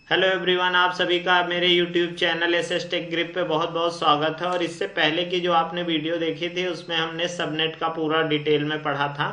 Hello everyone, आप सभी का मेरे YouTube channel SS Tech Grip पे बहुत बहुत स्वागत है। और इससे पहले की जो आपने वीडियो देखी थी उसमें हमने सबनेट का पूरा डिटेल में पढ़ा था।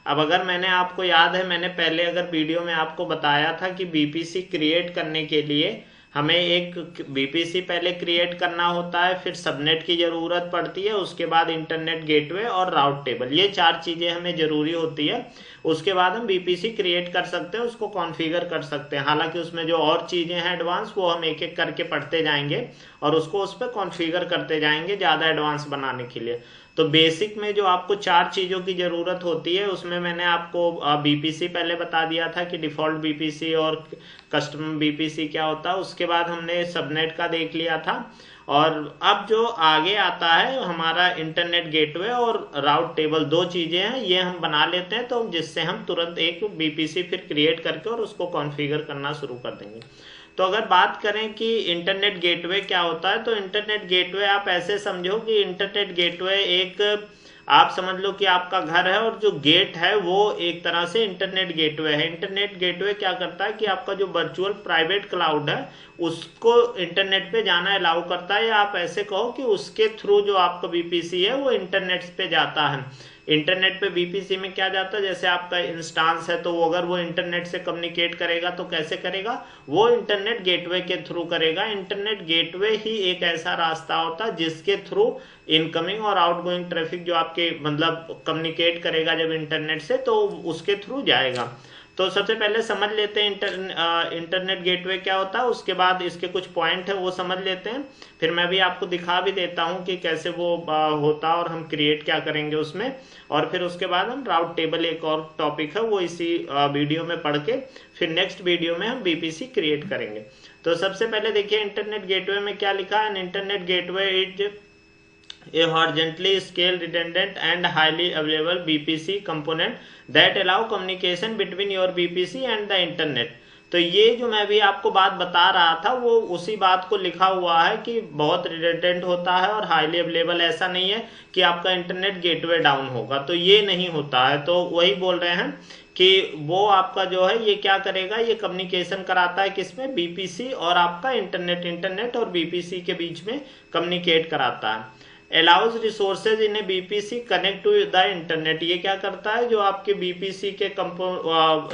अब अगर मैंने आपको याद है, मैंने पहले अगर वीडियो में आपको बताया था कि बीपीसी क्रिएट करने के लिए हमें एक बीपीसी पहले क्रिएट करना होता है, फिर सबनेट की ज़रूरत पड़ती है, उसके बाद इंटरनेट गेटवे और राउट टेबल, ये चार चीज़ें हमें ज़रूरी होती है। उसके बाद हम बीपीसी क्रिएट कर सकते हैं, उसको कॉन्फ़िगर कर सकते हैं। हालांकि उसमें जो और चीज़ें हैं एडवांस, वो हम एक एक करके पढ़ते जाएंगे और उसको उस पर कॉन्फ़िगर करते जाएंगे ज़्यादा एडवांस बनाने के लिए। तो बेसिक में जो आपको चार चीज़ों की ज़रूरत होती है, उसमें मैंने आपको बीपीसी पहले बता दिया था कि डिफ़ॉल्ट बीपीसी और कस्टम बीपीसी क्या होता है। उसके बाद हमने सबनेट का देख लिया था। और अब जो आगे आता है हमारा इंटरनेट गेटवे और राउट टेबल, दो चीज़ें हैं, ये हम बना लेते हैं तो जिससे हम तुरंत एक बीपीसी फिर क्रिएट करके और उसको कॉन्फ़िगर करना शुरू कर देंगे। तो अगर बात करें कि इंटरनेट गेटवे क्या होता है, तो इंटरनेट गेटवे आप ऐसे समझो कि इंटरनेट गेटवे एक, आप समझ लो कि आपका घर है और जो गेट है वो एक तरह से इंटरनेट गेटवे है। इंटरनेट गेटवे क्या करता है कि आपका जो वर्चुअल प्राइवेट क्लाउड है उसको इंटरनेट पे जाना अलाउ करता है, या आप ऐसे कहो कि उसके थ्रू जो आपका बीपीसी है वो इंटरनेट पे जाता है। इंटरनेट पे बीपीसी में क्या जाता है, जैसे आपका इंस्टांस है तो अगर वो इंटरनेट से कम्युनिकेट करेगा तो कैसे करेगा, वो इंटरनेट गेटवे के थ्रू करेगा। इंटरनेट गेटवे ही एक ऐसा रास्ता होता है जिसके थ्रू इनकमिंग और आउटगोइंग ट्रैफिक जो आपके मतलब कम्युनिकेट करेगा जब इंटरनेट से, तो उसके थ्रू जाएगा। तो सबसे पहले समझ लेते हैं इंटरनेट गेटवे क्या होता है, उसके बाद इसके कुछ पॉइंट है वो समझ लेते हैं। फिर मैं भी आपको दिखा भी देता हूँ कि कैसे वो होता है और हम क्रिएट क्या करेंगे उसमें। और फिर उसके बाद हम राउट टेबल, एक और टॉपिक है, वो इसी वीडियो में पढ़ के फिर नेक्स्ट वीडियो में हम बीपीसी क्रिएट करेंगे। तो सबसे पहले देखिए इंटरनेट गेटवे में क्या लिखा है। Internet gateway is a horizontally scale redundant and highly available BPC component that allow communication between your BPC and the internet। तो ये जो मैं भी आपको बात बता रहा था वो उसी बात को लिखा हुआ है कि बहुत रिडंडेंट होता है और हाईली अवेलेबल। ऐसा नहीं है कि आपका इंटरनेट गेटवे डाउन होगा, तो ये नहीं होता है। तो वही बोल रहे हैं कि वो आपका जो है ये क्या करेगा, ये कम्युनिकेशन कराता है किसमें, बीपीसी और आपका इंटरनेट, इंटरनेट और बीपीसी के बीच में कम्युनिकेट कराता है। Allows resources in a VPC connect to the internet, ये क्या करता है, जो आपके बीपीसी के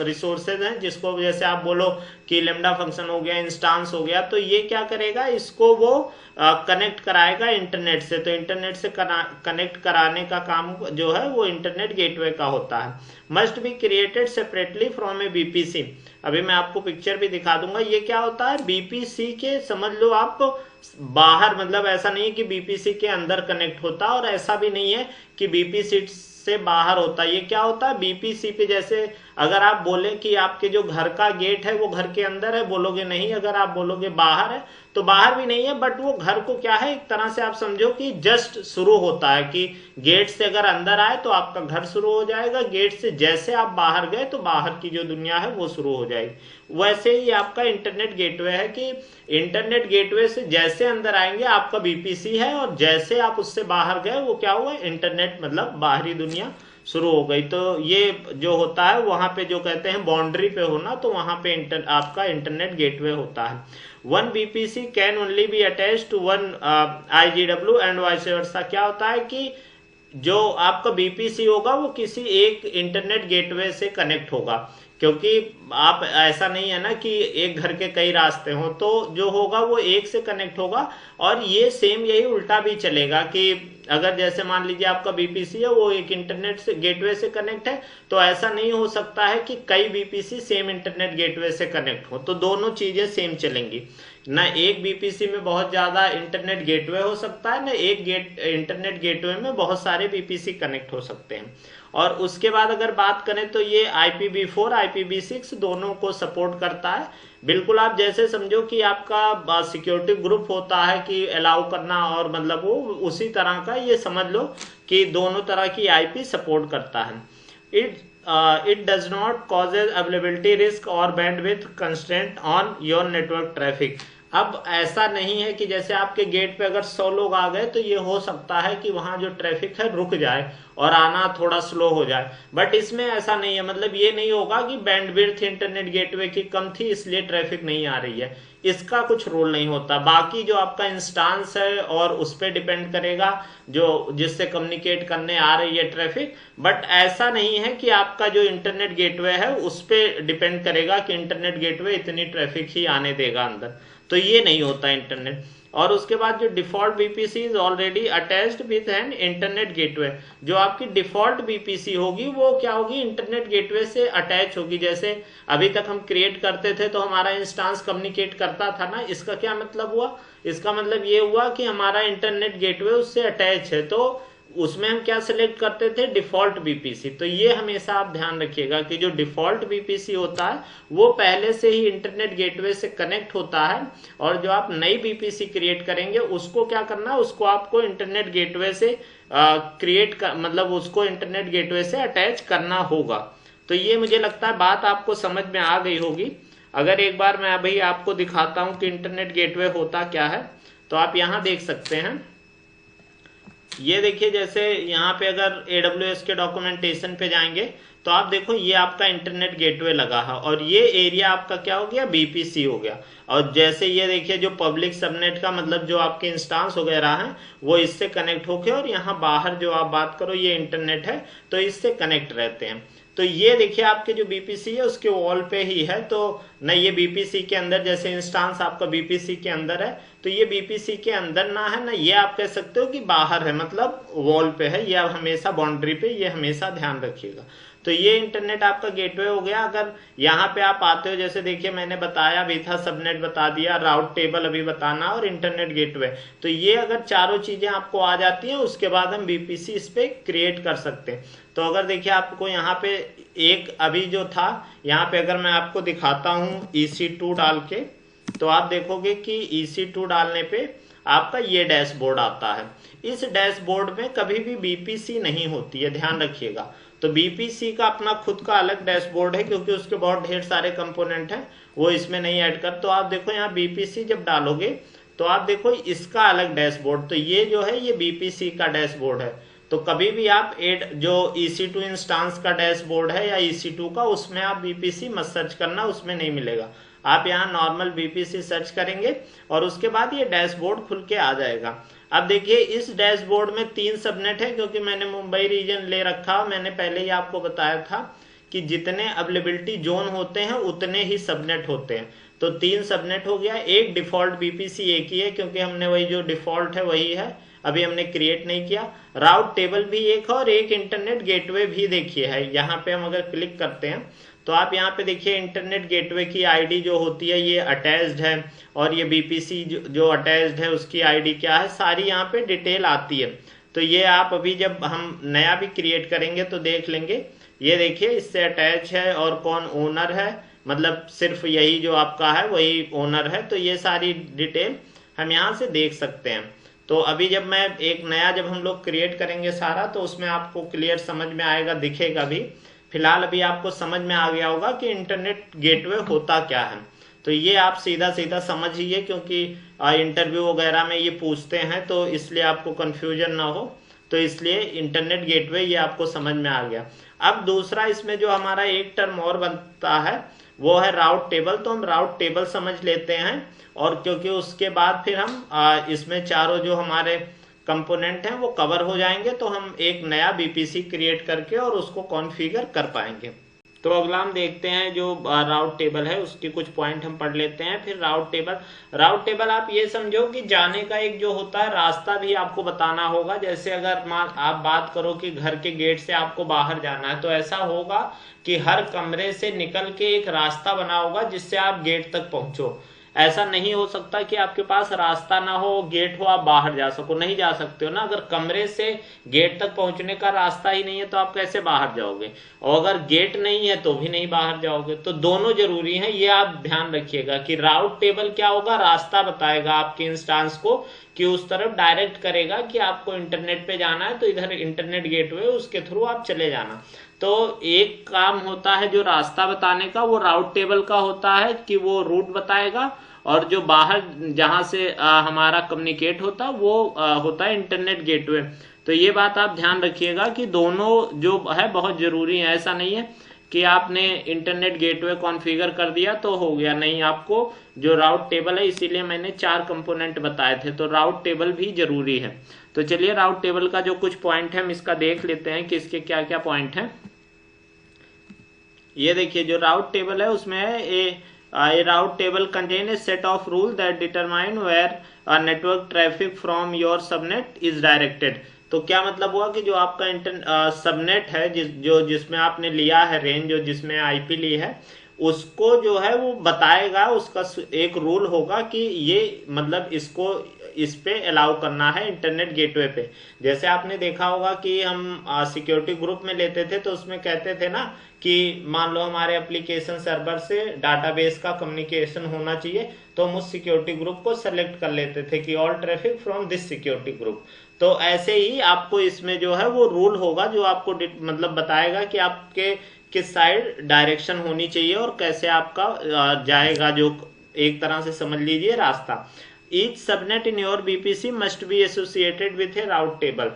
रिसोर्सेज हैं, जिसको जैसे आप बोलो कि लेमडा फंक्शन हो गया, इंस्टांस हो गया, तो ये क्या करेगा, इसको वो कनेक्ट कराएगा इंटरनेट से। तो इंटरनेट से कनेक्ट कराने का काम जो है वो इंटरनेट गेटवे का होता है। Must be created separately from A BPC. अभी मैं आपको पिक्चर भी दिखा दूंगा। ये क्या होता है, बीपीसी के समझ लो आप बाहर, मतलब ऐसा नहीं है कि बीपीसी के अंदर कनेक्ट होता और ऐसा भी नहीं है कि बीपीसी से बाहर होता। ये क्या होता है, बीपीसी पे जैसे अगर आप बोले कि आपके जो घर का गेट है वो घर के अंदर है, बोलोगे नहीं। अगर आप बोलोगे बाहर है तो बाहर भी नहीं है, बट वो घर को क्या है, एक तरह से आप समझो कि जस्ट शुरू होता है कि गेट से अगर अंदर आए तो आपका घर शुरू हो जाएगा, गेट से जैसे आप बाहर गए तो बाहर की जो दुनिया है वो शुरू हो जाएगी। वैसे ही आपका इंटरनेट गेटवे है कि इंटरनेट गेटवे से जैसे अंदर आएंगे आपका बीपीसी है, और जैसे आप उससे बाहर गए वो क्या हुआ, इंटरनेट मतलब बाहरी दुनिया शुरू हो गई। तो ये जो होता है वहां पे जो कहते हैं बाउंड्री पे होना, तो वहां पे आपका इंटरनेट गेटवे होता है। One BPC can only be attach to one IGW and vice versa. क्या होता है कि जो आपका बीपीसी होगा वो किसी एक इंटरनेट गेटवे से कनेक्ट होगा, क्योंकि आप ऐसा नहीं है ना कि एक घर के कई रास्ते हों, तो जो होगा वो एक से कनेक्ट होगा। और ये सेम यही उल्टा भी चलेगा कि अगर जैसे मान लीजिए आपका बीपीसी है वो एक इंटरनेट से गेटवे से कनेक्ट है, तो ऐसा नहीं हो सकता है कि कई बीपीसी सेम इंटरनेट गेटवे से कनेक्ट हो, तो दोनों चीजें सेम चलेंगी। ना एक बीपीसी में बहुत ज्यादा इंटरनेट गेटवे हो सकता है, ना एक इंटरनेट गेटवे में बहुत सारे बीपीसी कनेक्ट हो सकते हैं। और उसके बाद अगर बात करें तो ये IPv4 IPv6 दोनों को सपोर्ट करता है। बिल्कुल आप जैसे समझो कि आपका सिक्योरिटी ग्रुप होता है कि अलाउ करना, और मतलब वो उसी तरह का ये समझ लो कि दोनों तरह की IP सपोर्ट करता है। It does not causes availability risk और bandwidth constraint on your network traffic. अब ऐसा नहीं है कि जैसे आपके गेट पे अगर 100 लोग आ गए तो ये हो सकता है कि वहां जो ट्रैफिक है रुक जाए और आना थोड़ा स्लो हो जाए, बट इसमें ऐसा नहीं है। मतलब ये नहीं होगा कि बैंडविड्थ इंटरनेट गेटवे की कम थी इसलिए ट्रैफिक नहीं आ रही है, इसका कुछ रोल नहीं होता। बाकी जो आपका इंस्टांस है और उस पर डिपेंड करेगा जो जिससे कम्युनिकेट करने आ रही है ट्रैफिक, बट ऐसा नहीं है कि आपका जो इंटरनेट गेटवे है उस पर डिपेंड करेगा कि इंटरनेट गेटवे इतनी ट्रैफिक ही आने देगा अंदर, तो ये नहीं होता इंटरनेट। और उसके बाद जो default BPC is already attached with an internet gateway, जो आपकी डिफॉल्ट बीपीसी होगी वो क्या होगी, इंटरनेट गेटवे से अटैच होगी। जैसे अभी तक हम क्रिएट करते थे तो हमारा इंस्टांस कम्युनिकेट करता था ना, इसका क्या मतलब हुआ, इसका मतलब ये हुआ कि हमारा इंटरनेट गेटवे उससे अटैच है, तो उसमें हम क्या सिलेक्ट करते थे, डिफॉल्ट बीपीसी। तो ये हमेशा आप ध्यान रखिएगा कि जो डिफॉल्ट बीपीसी होता है वो पहले से ही इंटरनेट गेटवे से कनेक्ट होता है, और जो आप नई बीपीसी क्रिएट करेंगे उसको क्या करना है, उसको आपको इंटरनेट गेटवे से मतलब उसको इंटरनेट गेटवे से अटैच करना होगा। तो ये मुझे लगता है बात आपको समझ में आ गई होगी। अगर एक बार मैं अभी आपको दिखाता हूं कि इंटरनेट गेटवे होता क्या है, तो आप यहां देख सकते हैं। ये देखिए, जैसे यहाँ पे अगर AWS के डॉक्यूमेंटेशन पे जाएंगे तो आप देखो ये आपका इंटरनेट गेटवे लगा है और ये एरिया आपका क्या हो गया, बीपीसी हो गया। और जैसे ये देखिए जो पब्लिक सबनेट का मतलब जो आपके इंस्टांस वगैरह हैं वो इससे कनेक्ट होके, और यहाँ बाहर जो आप बात करो ये इंटरनेट है तो इससे कनेक्ट रहते हैं। तो ये देखिए आपके जो बीपीसी है उसके वॉल पे ही है, तो न ये बीपीसी के अंदर, जैसे इंस्टांस आपका बीपीसी के अंदर है तो ये बीपीसी के अंदर ना है ना, ये आप कह सकते हो कि बाहर है, मतलब वॉल पे है, ये आप हमेशा बाउंड्री पे, ये हमेशा ध्यान रखिएगा। तो ये इंटरनेट आपका गेटवे हो गया। अगर यहाँ पे आप आते हो, जैसे देखिए मैंने बताया भी था, सबनेट बता दिया, राउट टेबल अभी बताना, और इंटरनेट गेटवे, तो ये अगर चारों चीजें आपको आ जाती हैं उसके बाद हम बीपीसी इस पे क्रिएट कर सकते हैं। तो अगर देखिए आपको यहाँ पे एक अभी जो था, यहाँ पे अगर मैं आपको दिखाता हूँ EC2 डाल के, तो आप देखोगे कि EC2 डालने पे आपका ये डैशबोर्ड आता है। इस डैशबोर्ड में कभी भी बीपीसी नहीं होती है, ध्यान रखिएगा। तो बीपीसी का अपना खुद का अलग डैशबोर्ड है क्योंकि उसके बहुत ढेर सारे कंपोनेंट हैं, वो इसमें नहीं ऐड कर। तो आप देखो यहाँ बीपीसी जब डालोगे तो आप देखो इसका अलग डैशबोर्ड, तो ये जो है ये बीपीसी का डैशबोर्ड है। तो कभी भी आप जो EC2 इंस्टांस का डैशबोर्ड है या EC2 का, उसमें आप बीपीसी मत सर्च करना, उसमें नहीं मिलेगा। आप यहाँ नॉर्मल बीपीसी सर्च करेंगे और उसके बाद ये डैशबोर्ड खुल के आ जाएगा। अब देखिए इस डैशबोर्ड में 3 सबनेट है, क्योंकि मैंने मुंबई रीजन ले रखा, मैंने पहले ही आपको बताया था कि जितने अवेलेबिलिटी जोन होते हैं उतने ही सबनेट होते हैं। तो 3 सबनेट हो गया। एक डिफॉल्ट बीपीसी एक ही है क्योंकि हमने वही जो डिफॉल्ट है वही है, अभी हमने क्रिएट नहीं किया। राउट टेबल भी एक है और एक इंटरनेट गेटवे भी देखिए है। यहाँ पे हम अगर क्लिक करते हैं तो आप यहाँ पे देखिए इंटरनेट गेटवे की आईडी जो होती है ये अटैच्ड है, और ये बीपीसी जो अटैच्ड है उसकी आईडी क्या है, सारी यहाँ पे डिटेल आती है। तो ये आप अभी जब हम नया भी क्रिएट करेंगे तो देख लेंगे। ये देखिए इससे अटैच है और कौन ओनर है, मतलब सिर्फ यही जो आपका है वही ओनर है। तो ये सारी डिटेल हम यहाँ से देख सकते हैं। तो अभी जब मैं एक नया जब हम लोग क्रिएट करेंगे सारा, तो उसमें आपको क्लियर समझ में आएगा, दिखेगा भी। फिलहाल अभी आपको समझ में आ गया होगा कि इंटरनेट गेटवे होता क्या है। तो ये आप सीधा सीधा समझिए, क्योंकि इंटरव्यू वगैरह में ये पूछते हैं तो इसलिए आपको कंफ्यूजन ना हो, तो इसलिए इंटरनेट गेटवे ये आपको समझ में आ गया। अब दूसरा इसमें जो हमारा एक टर्म और बनता है वो है राउट टेबल। तो हम राउट टेबल समझ लेते हैं, और क्योंकि उसके बाद फिर हम इसमें चारों जो हमारे कंपोनेंट हैं वो कवर हो जाएंगे, तो हम एक नया बीपीसी क्रिएट करके और उसको कॉन्फ़िगर कर पाएंगे। तो अगला हम देखते हैं जो राउट टेबल है उसकी कुछ पॉइंट हम पढ़ लेते हैं। फिर राउट टेबल आप ये समझो कि जाने का एक जो होता है रास्ता भी आपको बताना होगा। जैसे अगर आप बात करो कि घर के गेट से आपको बाहर जाना है, तो ऐसा होगा कि हर कमरे से निकल के एक रास्ता बना होगा जिससे आप गेट तक पहुंचो। ऐसा नहीं हो सकता कि आपके पास रास्ता ना हो, गेट हो, आप बाहर जा सको, नहीं जा सकते हो ना। अगर कमरे से गेट तक पहुंचने का रास्ता ही नहीं है तो आप कैसे बाहर जाओगे, और अगर गेट नहीं है तो भी नहीं बाहर जाओगे। तो दोनों जरूरी हैं, ये आप ध्यान रखिएगा कि राउट टेबल क्या होगा, रास्ता बताएगा आपके इंस्टांस को कि उस तरफ डायरेक्ट करेगा कि आपको इंटरनेट पे जाना है, तो इधर इंटरनेट गेटवे उसके थ्रू आप चले जाना। तो एक काम होता है जो रास्ता बताने का, वो राउट टेबल का होता है कि वो रूट बताएगा, और जो बाहर जहां से हमारा कम्युनिकेट होता वो होता है इंटरनेट गेटवे। तो ये बात आप ध्यान रखिएगा कि दोनों जो है बहुत जरूरी है। ऐसा नहीं है कि आपने इंटरनेट गेटवे कॉन्फ़िगर कर दिया तो हो गया, नहीं, आपको जो राउट टेबल है, इसीलिए मैंने 4 कंपोनेंट बताए थे, तो राउट टेबल भी जरूरी है। तो चलिए राउट टेबल का जो कुछ पॉइंट है हम इसका देख लेते हैं कि इसके क्या क्या पॉइंट हैं। ये देखिए जो राउट टेबल है उसमें है a route table contain a set of rules that determine where a network traffic from your subnet is directed। तो क्या मतलब हुआ कि जो आपका सबनेट है जिसमें आपने लिया है रेंज, जो जिसमें आईपी ली है, उसको जो है वो बताएगा, उसका एक रूल होगा कि ये मतलब इसको इस पे अलाउ करना है इंटरनेट गेटवे पे। जैसे आपने देखा होगा कि हम सिक्योरिटी ग्रुप में लेते थे तो उसमें कहते थे ना कि मान लो हमारे एप्लीकेशन सर्वर से डाटाबेस का कम्युनिकेशन होना चाहिए, तो हम उस सिक्योरिटी ग्रुप को सेलेक्ट कर लेते थे कि all traffic from this security group. तो ऐसे ही आपको इसमें जो है वो रूल होगा जो आपको मतलब बताएगा कि आपके किस साइड डायरेक्शन होनी चाहिए और कैसे आपका जाएगा, जो एक तरह से समझ लीजिए रास्ता। Each subnet in your BPC must be associated with A route table.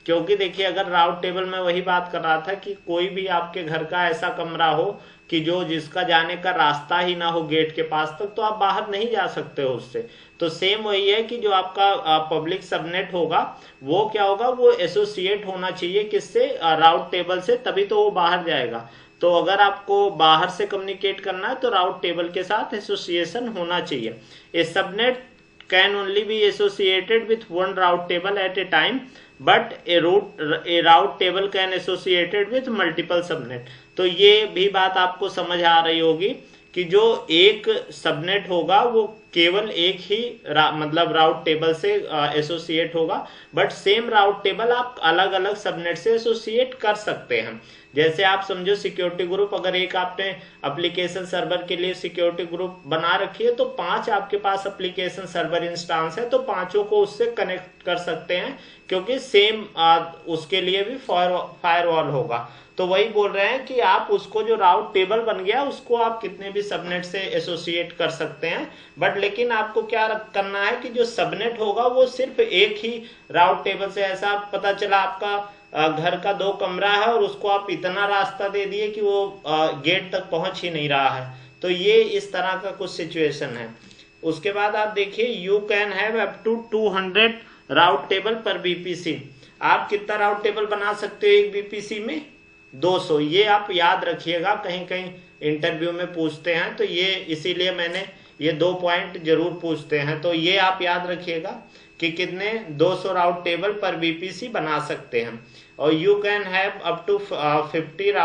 क्योंकि देखिए अगर राउट टेबल में वही बात कर रहा था कि कोई भी आपके घर का ऐसा कमरा हो कि जो जिसका जाने का रास्ता ही ना हो गेट के पास तक, तो आप बाहर नहीं जा सकते हो उससे। तो सेम वही है कि जो आपका पब्लिक सबनेट होगा वो क्या होगा, वो एसोसिएट होना चाहिए किससे, राउट टेबल से, तभी तो वो बाहर जाएगा। तो अगर आपको बाहर से कम्युनिकेट करना है तो राउट टेबल के साथ एसोसिएशन होना चाहिए। ए subnet can only be associated with one route table at a time, but a route table can associated with multiple subnet। तो ये भी बात आपको समझ आ रही होगी कि जो एक सबनेट होगा वो केवल एक ही मतलब राउट टेबल से एसोसिएट होगा, बट सेम राउट टेबल आप अलग अलग सबनेट से एसोसिएट कर सकते हैं। जैसे आप समझो सिक्योरिटी ग्रुप, अगर एक आपने एप्लीकेशन सर्वर के लिए सिक्योरिटी ग्रुप बना रखी है तो 5 आपके पास एप्लीकेशन सर्वर इंस्टांस है, तो पांचों को उससे कनेक्ट कर सकते हैं क्योंकि सेम उसके लिए भी फायरवॉल होगा। तो वही बोल रहे हैं कि आप उसको जो राउट टेबल बन गया उसको आप कितने भी सबनेट से एसोसिएट कर सकते हैं, बट लेकिन आपको क्या करना है कि जो सबनेट होगा वो सिर्फ एक ही राउट टेबल से। ऐसा पता चला आपका घर का 2 कमरा है और उसको आप इतना रास्ता दे दिए कि वो गेट तक पहुंच ही नहीं रहा है, तो ये इस तरह का कुछ सिचुएशन है। उसके बाद आप देखिए you can have up to 200 route table per VPC. आप कितना राउट टेबल बना सकते हो एक बीपीसी में? 200। ये आप याद रखिएगा, कहीं कहीं इंटरव्यू में पूछते हैं, तो ये इसीलिए मैंने ये 2 पॉइंट जरूर पूछते हैं, तो ये आप याद रखिएगा कि कितने 200 राउट टेबल पर बीपीसी बना सकते हैं। और you can have up to 50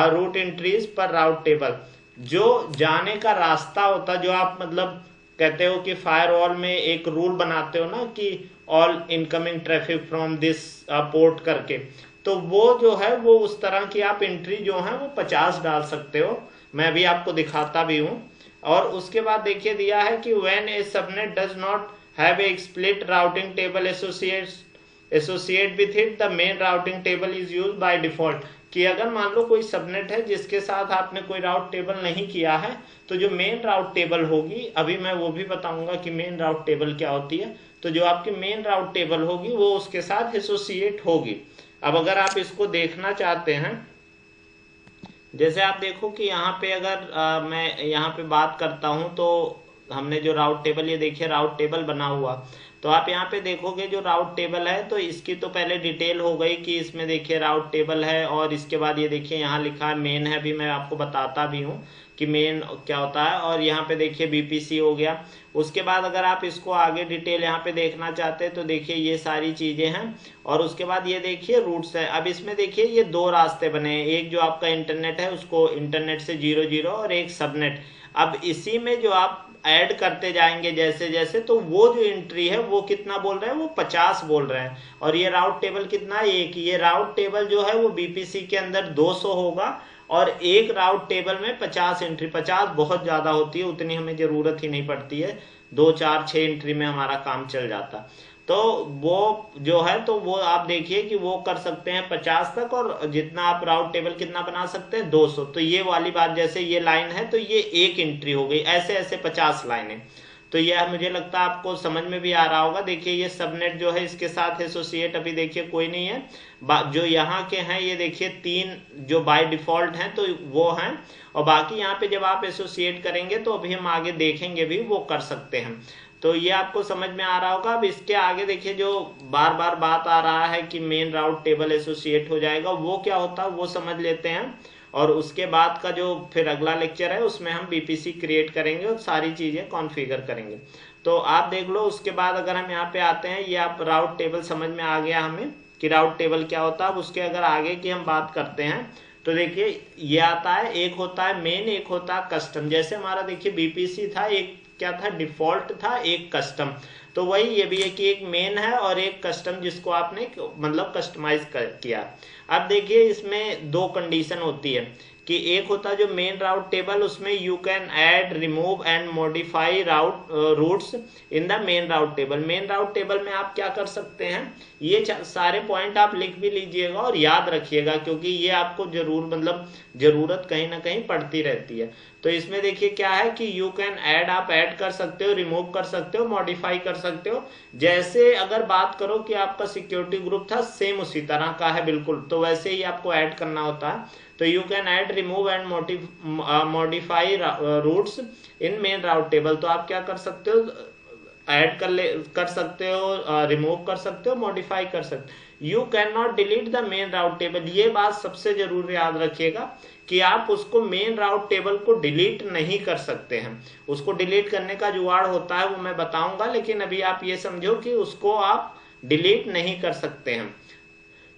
route entries per route table. जो जाने का रास्ता होता, जो आप मतलब कहते हो कि फायरवॉल में एक रूल बनाते हो ना कि all incoming traffic from this port करके, तो वो जो है वो उस तरह की आप एंट्री जो है वो 50 डाल सकते हो। मैं भी आपको दिखाता भी हूँ। और उसके बाद देखिए दिया है कि when A subnet does not have a split routing table associate with it, the main routing table is used by default. कि अगर मान लो कोई सबनेट है जिसके साथ आपने कोई राउट टेबल नहीं किया है, तो जो मेन राउट टेबल होगी, अभी मैं वो भी बताऊंगा कि मेन राउट टेबल क्या होती है, तो जो आपकी मेन राउट टेबल होगी वो उसके साथ एसोसिएट होगी। अब अगर आप इसको देखना चाहते हैं, जैसे आप देखो कि यहाँ पे अगर मैं यहाँ पे बात करता हूँ तो हमने जो राउट टेबल, ये देखिए राउट टेबल बना हुआ, तो आप यहाँ पे देखोगे जो राउट टेबल है तो इसकी तो पहले डिटेल हो गई कि इसमें देखिए राउट टेबल है, और इसके बाद ये देखिए यहाँ लिखा है मेन है, भी मैं आपको बताता भी हूँ कि मेन क्या होता है। और यहाँ पे देखिए बीपीसी हो गया। उसके बाद अगर आप इसको आगे डिटेल यहाँ पे देखना चाहते हैं तो देखिए ये सारी चीजें हैं। और उसके बाद ये देखिए रूट्स है। अब इसमें देखिए ये 2 रास्ते बने हैं, एक जो आपका इंटरनेट है उसको इंटरनेट से 00 और एक सबनेट। अब इसी में जो आप ऐड करते जाएंगे जैसे जैसे, तो वो जो एंट्री है वो कितना बोल रहे हैं, वो 50 बोल रहे हैं। और ये राउट टेबल कितना है, एक। ये राउट टेबल जो है वो बीपीसी के अंदर 200 होगा और एक राउट टेबल में 50 एंट्री, 50 बहुत ज्यादा होती है, उतनी हमें जरूरत ही नहीं पड़ती है, 2 4 6 एंट्री में हमारा काम चल जाता। तो वो जो है तो वो आप देखिए कि वो कर सकते हैं 50 तक, और जितना आप राउट टेबल कितना बना सकते हैं 200। तो ये वाली बात, जैसे ये लाइन है तो ये एक एंट्री हो गई, ऐसे ऐसे 50 लाइनें। तो यह मुझे लगता है आपको समझ में भी आ रहा होगा। देखिए ये सबनेट जो है इसके साथ एसोसिएट अभी देखिए कोई नहीं है, जो यहाँ के हैं ये देखिए 3 जो बाय डिफॉल्ट हैं तो वो हैं, और बाकी यहाँ पे जब आप एसोसिएट करेंगे तो अभी हम आगे देखेंगे भी वो कर सकते हैं। तो ये आपको समझ में आ रहा होगा। अब इसके आगे देखिए जो बार बार बात आ रहा है कि मेन राउट टेबल एसोसिएट हो जाएगा, वो क्या होता है वो समझ लेते हैं, और उसके बाद का जो फिर अगला लेक्चर है उसमें हम बीपीसी क्रिएट करेंगे और सारी चीजें कॉन्फ़िगर करेंगे। तो आप देख लो, उसके बाद अगर हम यहाँ पे आते हैं, ये आप राउट टेबल समझ में आ गया हमें कि राउट टेबल क्या होता है। अब उसके अगर आगे की हम बात करते हैं तो देखिए ये आता है, एक होता है मेन, एक होता है कस्टम। जैसे हमारा देखिए बीपीसी था, एक क्या था डिफॉल्ट था, एक कस्टम। तो वही ये भी है कि एक मेन है और एक कस्टम जिसको आपने मतलब कस्टमाइज किया। अब देखिए इसमें 2 कंडीशन होती है कि एक होता है जो मेन राउट टेबल, उसमें you can add remove and modify routes in the main route table. Main route table में आप क्या कर सकते हैं, ये सारे पॉइंट आप लिख भी लीजिएगा और याद रखिएगा, क्योंकि ये आपको जरूर मतलब जरूरत कहीं ना कहीं पड़ती रहती है। तो इसमें देखिए क्या है कि यू कैन ऐड, आप ऐड कर सकते हो, रिमूव कर सकते हो, मॉडिफाई कर सकते हो। जैसे अगर बात करो कि आपका सिक्योरिटी ग्रुप था, सेम उसी तरह का है बिल्कुल, तो वैसे ही आपको ऐड करना होता है। तो you can add, remove and modify routes in main route table. तो आप क्या कर सकते हो, ऐड कर सकते हो, रिमूव कर सकते हो, मॉडिफाई कर सकते हो। You can not delete the main route table. ये बात सबसे जरूर याद रखिएगा कि आप उसको मेन राउट टेबल को डिलीट नहीं कर सकते हैं। उसको डिलीट करने का जुगाड़ होता है वो मैं बताऊंगा, लेकिन अभी आप ये समझो कि उसको आप डिलीट नहीं कर सकते हैं।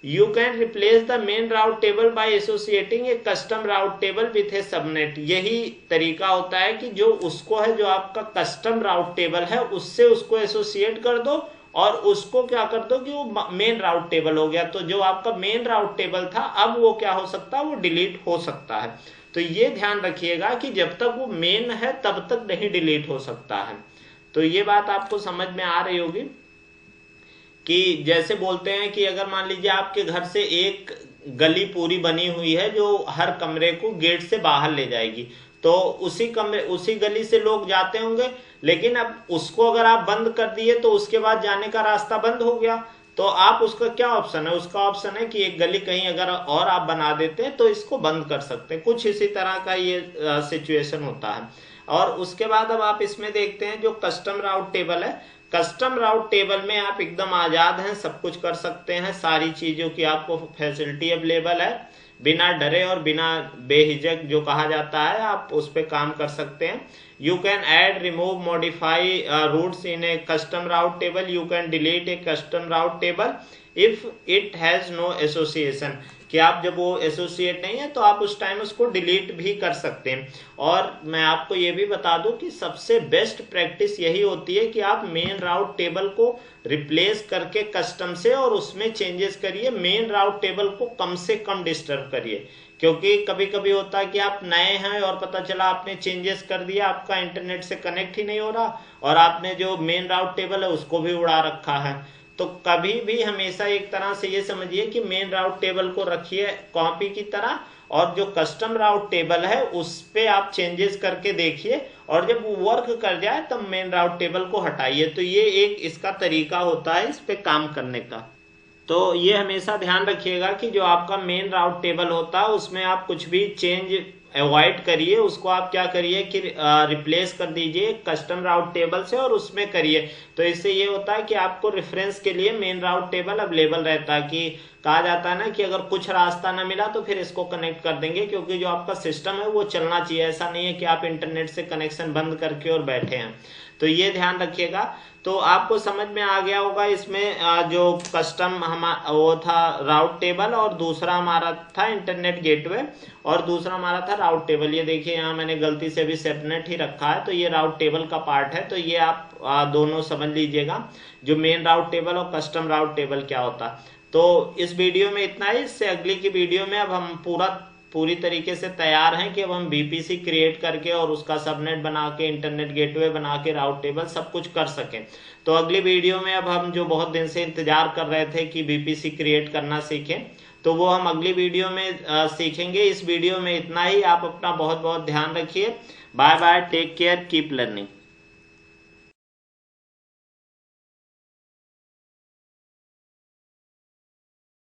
You can replace the main route table by associating a custom route table with a subnet। यही तरीका होता है कि जो उसको है, जो आपका कस्टम राउट टेबल है, उससे उसको एसोसिएट कर दो और उसको क्या कर दो कि वो मेन राउट टेबल हो गया। तो जो आपका मेन राउट टेबल था अब वो क्या हो सकता है, वो डिलीट हो सकता है। तो ये ध्यान रखिएगा कि जब तक वो मेन है तब तक नहीं डिलीट हो सकता है। तो ये बात आपको समझ में आ रही होगी कि जैसे बोलते हैं कि अगर मान लीजिए आपके घर से एक गली पूरी बनी हुई है जो हर कमरे को गेट से बाहर ले जाएगी, तो उसी गली से लोग जाते होंगे, लेकिन अब उसको अगर आप बंद कर दिए तो उसके बाद जाने का रास्ता बंद हो गया। तो आप उसका क्या ऑप्शन है, उसका ऑप्शन है कि एक गली कहीं अगर और आप बना देते हैं तो इसको बंद कर सकते हैं। कुछ इसी तरह का ये सिचुएशन होता है। और उसके बाद अब आप इसमें देखते हैं जो कस्टम राउट टेबल है, कस्टम राउट टेबल में आप एकदम आजाद हैं, सब कुछ कर सकते हैं, सारी चीजों की आपको फैसिलिटी अवेलेबल है, बिना डरे और बिना बेहिचक जो कहा जाता है आप उस पर काम कर सकते हैं। You can add, remove, modify routes in a custom route table. You can delete a custom route table if it has no association, कि आप जब वो एसोसिएट नहीं है तो आप उस टाइम उसको डिलीट भी कर सकते हैं। और मैं आपको ये भी बता दूं कि सबसे बेस्ट प्रैक्टिस यही होती है कि आप मेन राउट टेबल को रिप्लेस करके कस्टम से और उसमें चेंजेस करिए, मेन राउट टेबल को कम से कम डिस्टर्ब करिए। क्योंकि कभी कभी होता है कि आप नए हैं और पता चला आपने चेंजेस कर दिया, आपका इंटरनेट से कनेक्ट ही नहीं हो रहा और आपने जो मेन राउट टेबल है उसको भी उड़ा रखा है। तो कभी भी हमेशा एक तरह से ये समझिए कि मेन राउट टेबल को रखिए कॉपी की तरह, और जो कस्टम राउट टेबल है उस पे आप चेंजेस करके देखिए, और जब वो वर्क कर जाए तब मेन राउट टेबल को हटाइए। तो ये एक इसका तरीका होता है इस पे काम करने का। तो ये हमेशा ध्यान रखिएगा कि जो आपका मेन राउट टेबल होता है उसमें आप कुछ भी चेंज अवॉइड करिए, उसको आप क्या करिए कि रिप्लेस कर दीजिए कस्टम राउट टेबल से और उसमें करिए। तो इससे ये होता है कि आपको रेफरेंस के लिए मेन राउट टेबल अवेलेबल रहता है, कि कहा जाता है ना कि अगर कुछ रास्ता ना मिला तो फिर इसको कनेक्ट कर देंगे, क्योंकि जो आपका सिस्टम है वो चलना चाहिए। ऐसा नहीं है कि आप इंटरनेट से कनेक्शन बंद करके और बैठे हैं। तो ये ध्यान रखिएगा। तो आपको समझ में आ गया होगा इसमें जो कस्टम वो था राउट टेबल, और दूसरा हमारा था इंटरनेट गेटवे, और दूसरा हमारा था राउट टेबल। ये देखिए यहाँ मैंने गलती से भी सबनेट ही रखा है, तो ये राउट टेबल का पार्ट है। तो ये आप दोनों समझ लीजिएगा, जो मेन राउट टेबल और कस्टम राउट टेबल क्या होता है। तो इस वीडियो में इतना ही। इससे अगली की वीडियो में अब हम पूरा पूरी तरीके से तैयार हैं कि अब हम VPC क्रिएट करके और उसका सबनेट बना के, इंटरनेट गेटवे बना के, राउट टेबल सब कुछ कर सकें। तो अगली वीडियो में अब हम जो बहुत दिन से इंतजार कर रहे थे कि VPC क्रिएट करना सीखें, तो वो हम अगली वीडियो में सीखेंगे। इस वीडियो में इतना ही। आप अपना बहुत बहुत ध्यान रखिए। Bye bye, take care, keep learning.